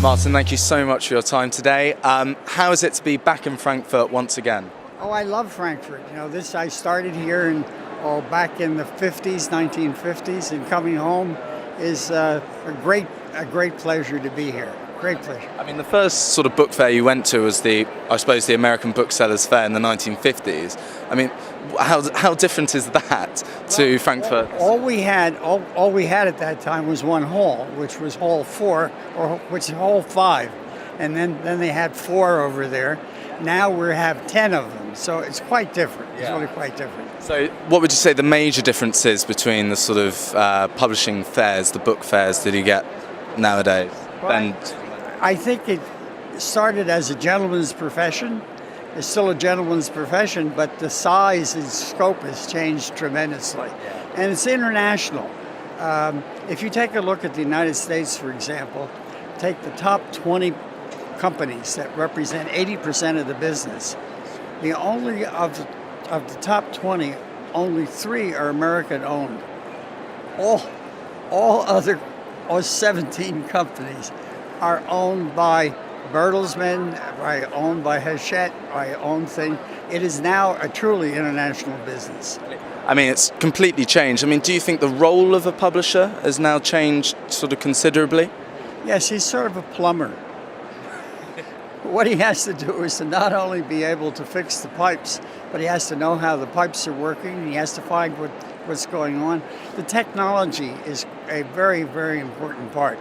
Martin, thank you so much for your time today. How is it to be back in Frankfurt once again? Oh, I love Frankfurt. You know, I started here back in the 50s, 1950s, and coming home is a great pleasure to be here. Great pleasure. I mean, the first sort of book fair you went to was the American Booksellers Fair in the 1950s. I mean, how different is that to Frankfurt? All we had at that time was one hall, which was Hall 4, or which is Hall 5, and then they had 4 over there. Now we have 10 of them, so it's quite different. It's really quite different. So, what would you say the major difference is between the sort of publishing fairs, the book fairs that you get nowadays? Well, I think it started as a gentleman's profession. It's still a gentleman's profession, but the size and scope has changed tremendously. And it's international. If you take a look at the United States, for example, take the top 20 companies that represent 80% of the business. The only of the top 20, only 3 are American-owned. All 17 companies are owned by Bertelsmann, owned by Hachette, own thing. It is now a truly international business. I mean, it's completely changed. I mean, do you think the role of a publisher has now changed sort of considerably? Yes, he's sort of a plumber. What he has to do is to not only be able to fix the pipes, but he has to know how the pipes are working. He has to find what's going on. The technology is a very, very important part.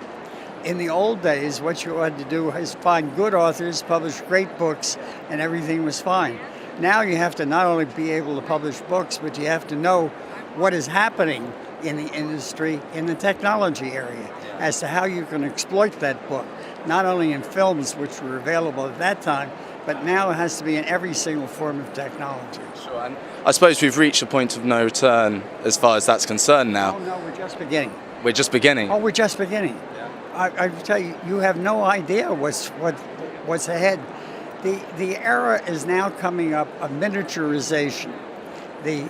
In the old days, what you had to do is find good authors, publish great books, and everything was fine. Now you have to not only be able to publish books, but you have to know what is happening in the industry, in the technology area, as to how you can exploit that book, not only in films, which were available at that time, but now it has to be in every single form of technology. Sure, and I suppose we've reached a point of no return as far as that's concerned now. Oh, no, we're just beginning. We're just beginning? Oh, we're just beginning. I tell you, you have no idea what's ahead. The era is now coming up of miniaturization. The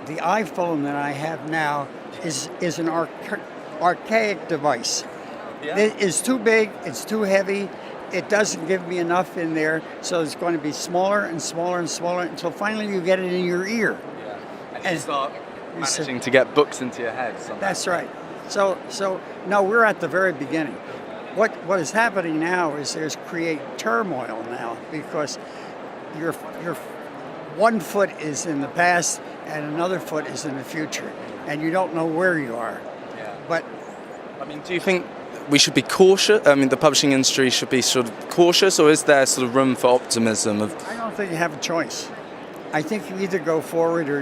iPhone that I have now is an archaic device. Yeah. It is too big, it's too heavy, it doesn't give me enough in there, so it's going to be smaller and smaller and smaller until finally you get it in your ear. Yeah. And you start managing to get books into your head somehow. That's right. So no, we're at the very beginning. What is happening now is there's create turmoil now because your one foot is in the past and another foot is in the future, and you don't know where you are. Yeah. But I mean, do you think we should be cautious? I mean, the publishing industry should be sort of cautious, or is there sort of room for optimism? I don't think you have a choice. I think you either go forward or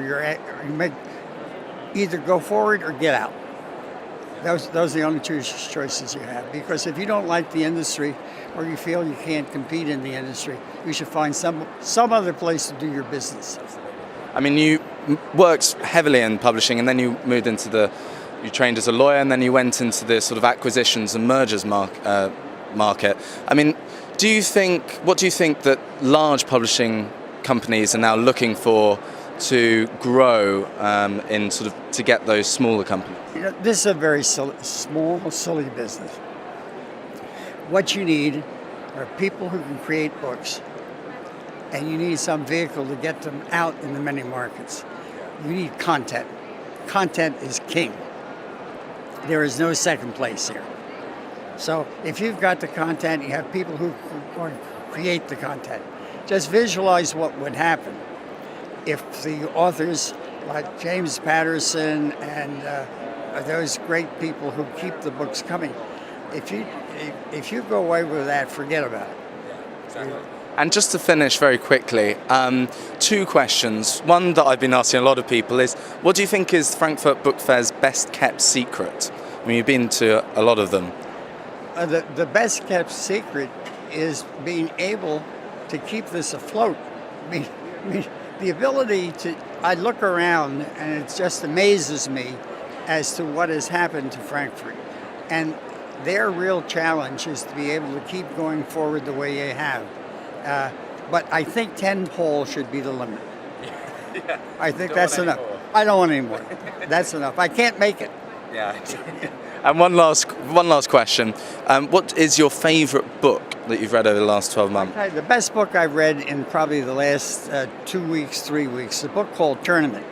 either go forward or get out. Those are the only two choices you have. Because if you don't like the industry or you feel you can't compete in the industry, you should find some other place to do your business. I mean, you worked heavily in publishing, and then you moved into you trained as a lawyer, and then you went into the sort of acquisitions and mergers market. I mean, what do you think that large publishing companies are now looking for to grow in sort of to get those smaller companies? You know, this is a very silly business. What you need are people who can create books, and you need some vehicle to get them out in the many markets. You need content. Content is king. There is no second place here. So if you've got the content, you have people who are going to create the content. Just visualize what would happen if the authors like James Patterson and those great people who keep the books coming, if you go away with that, forget about it. Yeah, exactly. And just to finish very quickly, 2 questions. One that I've been asking a lot of people is, what do you think is Frankfurt Book Fair's best kept secret? I mean, you've been to a lot of them. The best kept secret is being able to keep this afloat. I mean, the ability to, I look around and it just amazes me as to what has happened to Frankfurt. And their real challenge is to be able to keep going forward the way they have. But I think 10 polls should be the limit. Yeah. I think that's enough. I don't want any more. That's enough. I can't make it. Yeah. And one last question. What is your favourite book that you've read over the last 12 months? The best book I've read in probably the last 2 weeks, 3 weeks, is a book called Tournament.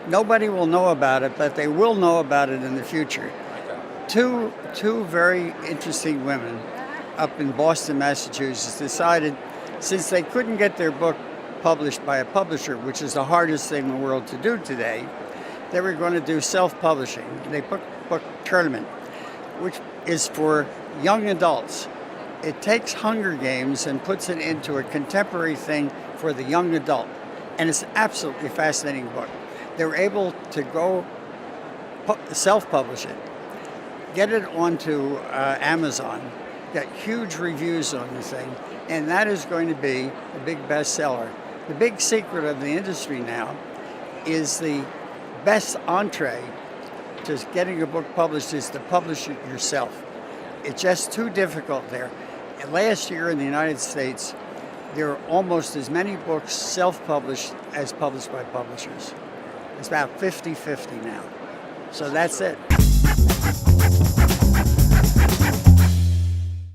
Nobody will know about it, but they will know about it in the future. Two very interesting women up in Boston, Massachusetts, decided, since they couldn't get their book published by a publisher, which is the hardest thing in the world to do today, they were going to do self-publishing. They put book Tournament, which is for young adults. It takes Hunger Games and puts it into a contemporary thing for the young adult. And it's an absolutely fascinating book. They were able to go self-publish it, get it onto Amazon, got huge reviews on the thing, and that is going to be a big bestseller. The big secret of the industry now is the best entree to getting a book published is to publish it yourself. It's just too difficult there. Last year in the United States, there are almost as many books self-published as published by publishers. It's about 50-50 now. So that's it.